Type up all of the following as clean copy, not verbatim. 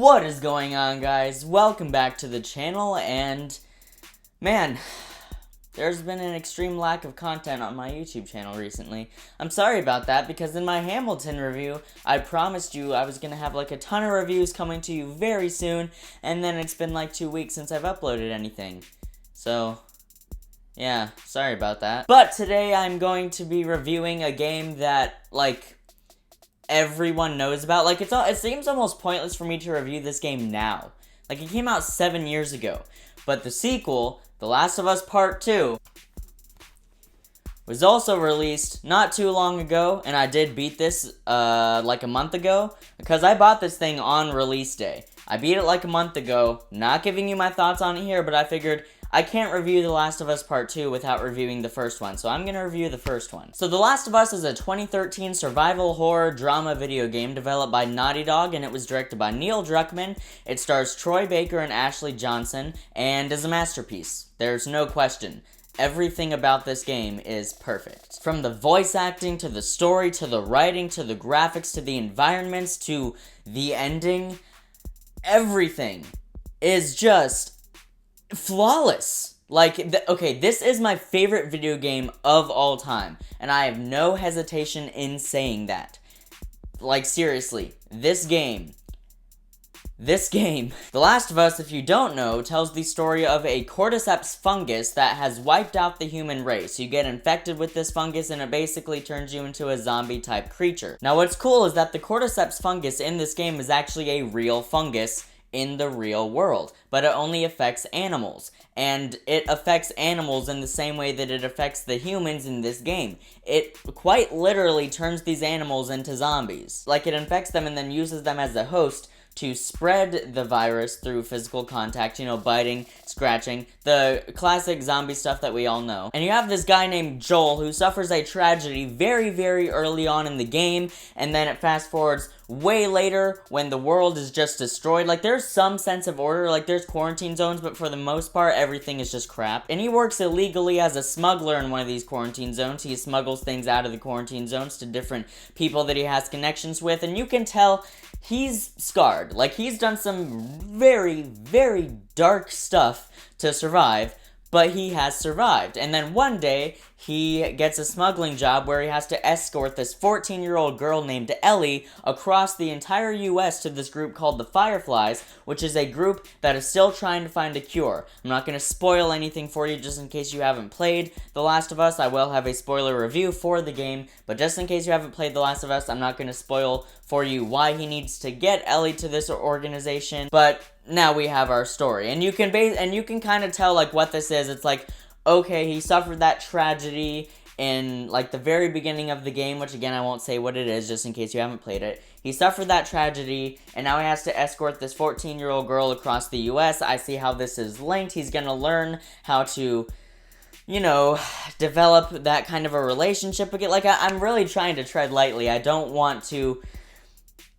What is going on, guys? Welcome back to the channel, and man, there's been an extreme lack of content on my YouTube channel recently. I'm sorry about that, because in my Hamilton review, I promised you I was gonna have like a ton of reviews coming to you very soon, and then it's been like 2 weeks since I've uploaded anything. So, yeah, sorry about that. But today I'm going to be reviewing a game that, like, everyone knows about. Like, it seems almost pointless for me to review this game now. Like, it came out 7 years ago. But the sequel, The Last of Us Part 2, was also released not too long ago, and I did beat this, like a month ago, because I bought this thing on release day. I beat it like a month ago, not giving you my thoughts on it here, but I figured I can't review The Last of Us Part 2 without reviewing the first one, so I'm gonna review the first one. So The Last of Us is a 2013 survival horror drama video game developed by Naughty Dog, and it was directed by Neil Druckmann. It stars Troy Baker and Ashley Johnson, and is a masterpiece. There's no question. Everything about this game is perfect. From the voice acting, to the story, to the writing, to the graphics, to the environments, to the ending, everything is just flawless. Like, okay, this is my favorite video game of all time, and I have no hesitation in saying that. Like, seriously, this game, The Last of Us, if you don't know, tells the story of a cordyceps fungus that has wiped out the human race. You get infected with this fungus and it basically turns you into a zombie-type creature. Now, what's cool is that the cordyceps fungus in this game is actually a real fungus in the real world, but it only affects animals, and it affects animals in the same way that it affects the humans in this game. It quite literally turns these animals into zombies. Like, it infects them and then uses them as a host to spread the virus through physical contact, you know, biting, scratching, the classic zombie stuff that we all know. And you have this guy named Joel who suffers a tragedy very, very early on in the game, and then it fast forwards way later when the world is just destroyed. Like, there's some sense of order, like there's quarantine zones, but for the most part, everything is just crap. And he works illegally as a smuggler in one of these quarantine zones. He smuggles things out of the quarantine zones to different people that he has connections with, and you can tell he's scarred. Like, he's done some very, very dark stuff to survive, but he has survived. And then one day, he gets a smuggling job where he has to escort this 14-year-old girl named Ellie across the entire US to this group called the Fireflies, which is a group that is still trying to find a cure. I'm not going to spoil anything for you just in case you haven't played The Last of Us. I will have a spoiler review for the game, but just in case you haven't played The Last of Us, I'm not going to spoil for you why he needs to get Ellie to this organization. But now we have our story, and you can kind of tell like what this is. It's like, okay, he suffered that tragedy in, like, the very beginning of the game, which, again, I won't say what it is, just in case you haven't played it. He suffered that tragedy, and now he has to escort this 14-year-old girl across the US. I see how this is linked. He's gonna learn how to, you know, develop that kind of a relationship again. Like, I'm really trying to tread lightly. I don't want to,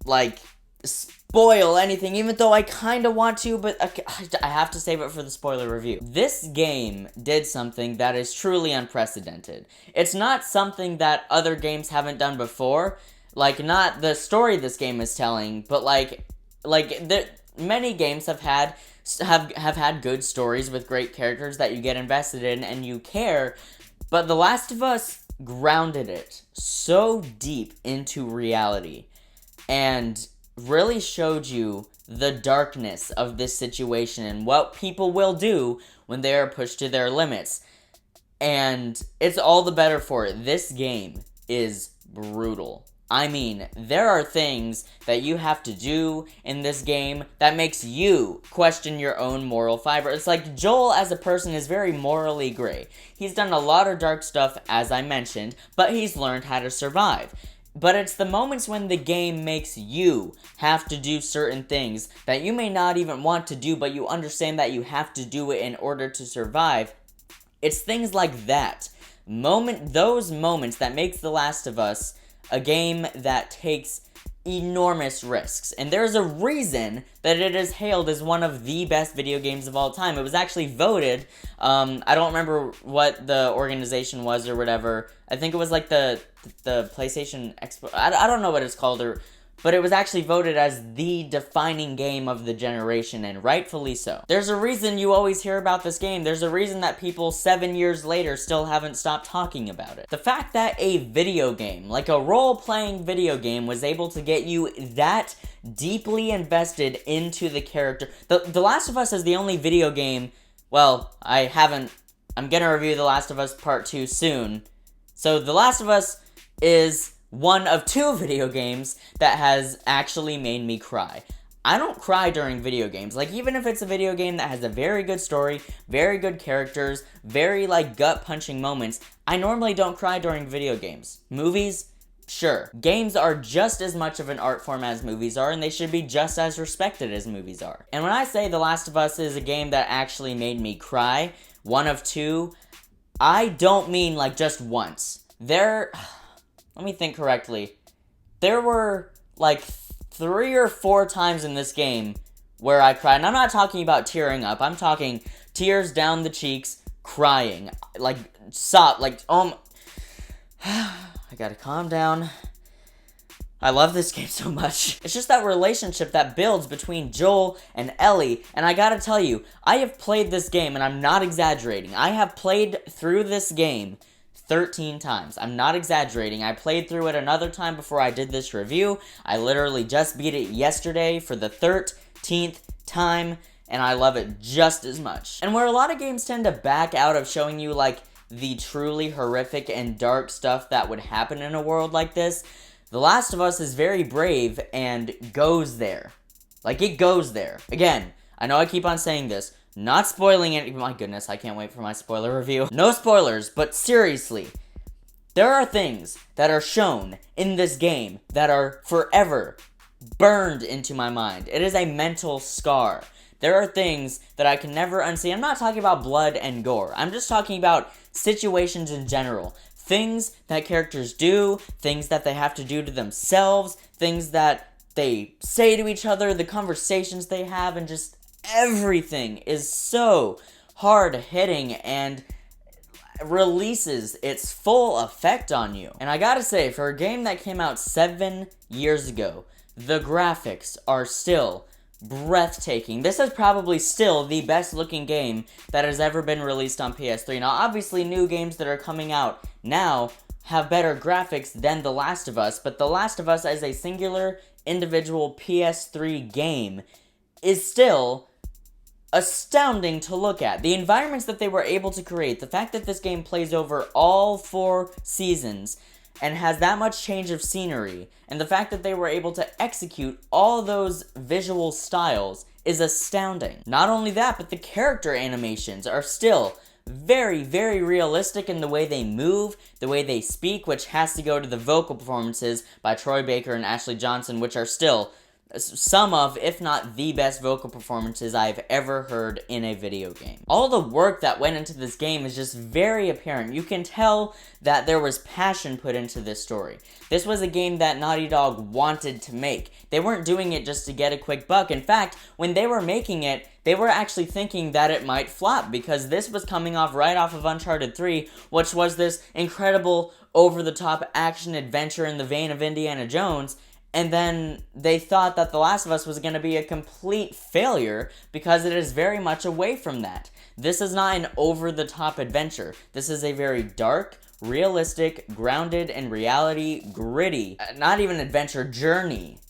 like, spoil anything, even though I kind of want to, but I have to save it for the spoiler review. This game did something that is truly unprecedented. It's not something that other games haven't done before, like, not the story this game is telling, but many games have had good stories with great characters that you get invested in and you care, but The Last of Us grounded it so deep into reality, and really showed you the darkness of this situation and what people will do when they are pushed to their limits. And it's all the better for it. This game is brutal. I mean, there are things that you have to do in this game that makes you question your own moral fiber. It's like Joel as a person is very morally gray. He's done a lot of dark stuff, as I mentioned, but he's learned how to survive. But it's the moments when the game makes you have to do certain things that you may not even want to do, but you understand that you have to do it in order to survive. It's things like that. Those moments that makes The Last of Us a game that takes enormous risks. And there's a reason that it is hailed as one of the best video games of all time. It was actually voted, I don't remember what the organization was or whatever. I think it was like the PlayStation Expo. I don't know what it's called, or but it was actually voted as the defining game of the generation, and rightfully so. There's a reason you always hear about this game. There's a reason that people 7 years later still haven't stopped talking about it. The fact that a video game, like a role-playing video game, was able to get you that deeply invested into the character. The Last of Us is the only video game, well, I'm gonna review The Last of Us Part 2 soon. So The Last of Us is one of 2 video games that has actually made me cry. I don't cry during video games. Like, even if it's a video game that has a very good story, very good characters, very, like, gut-punching moments, I normally don't cry during video games. Movies? Sure. Games are just as much of an art form as movies are, and they should be just as respected as movies are. And when I say The Last of Us is a game that actually made me cry, one of 2, I don't mean, like, just once. Let me think correctly. There were, like, 3 or 4 times in this game where I cried. And I'm not talking about tearing up. I'm talking tears down the cheeks, crying. Like, I gotta calm down. I love this game so much. It's just that relationship that builds between Joel and Ellie. And I gotta tell you, I have played this game, and I'm not exaggerating. I have played through this game 13 times. I'm not exaggerating. I played through it another time before I did this review. I literally just beat it yesterday for the 13th time, and I love it just as much. And where a lot of games tend to back out of showing you, like, the truly horrific and dark stuff that would happen in a world like this, The Last of Us is very brave and goes there. Like, it goes there. Again, I know I keep on saying this, not spoiling it. My goodness, I can't wait for my spoiler review. No spoilers, but seriously, there are things that are shown in this game that are forever burned into my mind. It is a mental scar. There are things that I can never unsee. I'm not talking about blood and gore. I'm just talking about situations in general. Things that characters do, things that they have to do to themselves, things that they say to each other, the conversations they have, and just everything is so hard-hitting and releases its full effect on you. And I gotta say, for a game that came out 7 years ago, the graphics are still breathtaking. This is probably still the best looking game that has ever been released on PS3. Now, obviously, new games that are coming out now have better graphics than The Last of Us, but The Last of Us as a singular individual PS3 game is still astounding to look at. The environments that they were able to create, the fact that this game plays over all 4 seasons and has that much change of scenery, and the fact that they were able to execute all those visual styles is astounding. Not only that, but the character animations are still very, very realistic in the way they move, the way they speak, which has to go to the vocal performances by Troy Baker and Ashley Johnson, which are still some of, if not the best vocal performances I've ever heard in a video game. All the work that went into this game is just very apparent. You can tell that there was passion put into this story. This was a game that Naughty Dog wanted to make. They weren't doing it just to get a quick buck. In fact, when they were making it, they were actually thinking that it might flop, because this was coming off right off of Uncharted 3, which was this incredible, over-the-top action-adventure in the vein of Indiana Jones. And then they thought that The Last of Us was going to be a complete failure because it is very much away from that. This is not an over-the-top adventure. This is a very dark, realistic, grounded in reality, gritty, not even adventure, journey.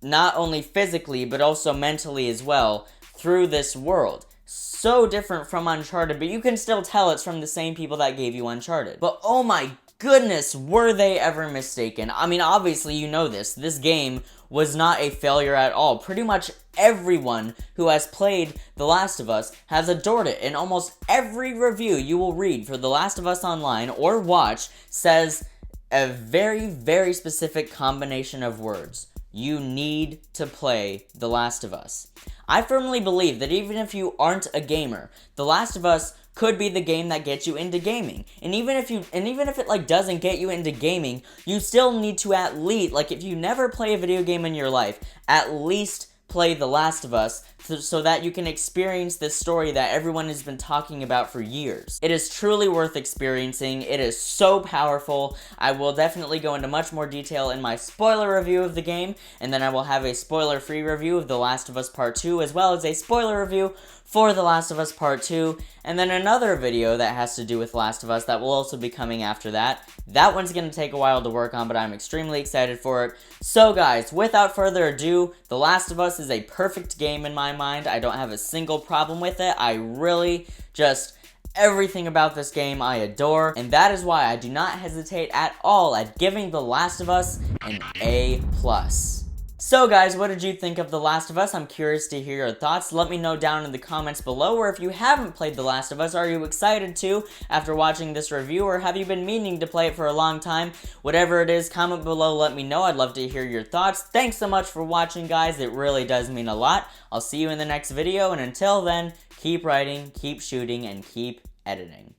Not only physically, but also mentally as well, through this world. So different from Uncharted, but you can still tell it's from the same people that gave you Uncharted. But oh my goodness, were they ever mistaken? I mean, obviously you know this. This game was not a failure at all. Pretty much everyone who has played The Last of Us has adored it. And almost every review you will read for The Last of Us Online or watch says a very, very specific combination of words. You need to play The Last of Us. I firmly believe that even if you aren't a gamer, The Last of Us could be the game that gets you into gaming. And even if it like doesn't get you into gaming, you still need to at least, like, if you never play a video game in your life, at least play The Last of Us so that you can experience this story that everyone has been talking about for years. It is truly worth experiencing. It is so powerful. I will definitely go into much more detail in my spoiler review of the game, and then I will have a spoiler-free review of The Last of Us Part 2, as well as a spoiler review for The Last of Us Part 2, and then another video that has to do with Last of Us that will also be coming after that. That one's going to take a while to work on, but I'm extremely excited for it. So guys, without further ado, The Last of Us is a perfect game in my mind. I don't have a single problem with it. I really just... everything about this game I adore, and that is why I do not hesitate at all at giving The Last of Us an A+. So guys, what did you think of The Last of Us? I'm curious to hear your thoughts. Let me know down in the comments below, or if you haven't played The Last of Us, are you excited to after watching this review, or have you been meaning to play it for a long time? Whatever it is, comment below, let me know. I'd love to hear your thoughts. Thanks so much for watching, guys. It really does mean a lot. I'll see you in the next video, and until then, keep writing, keep shooting, and keep editing.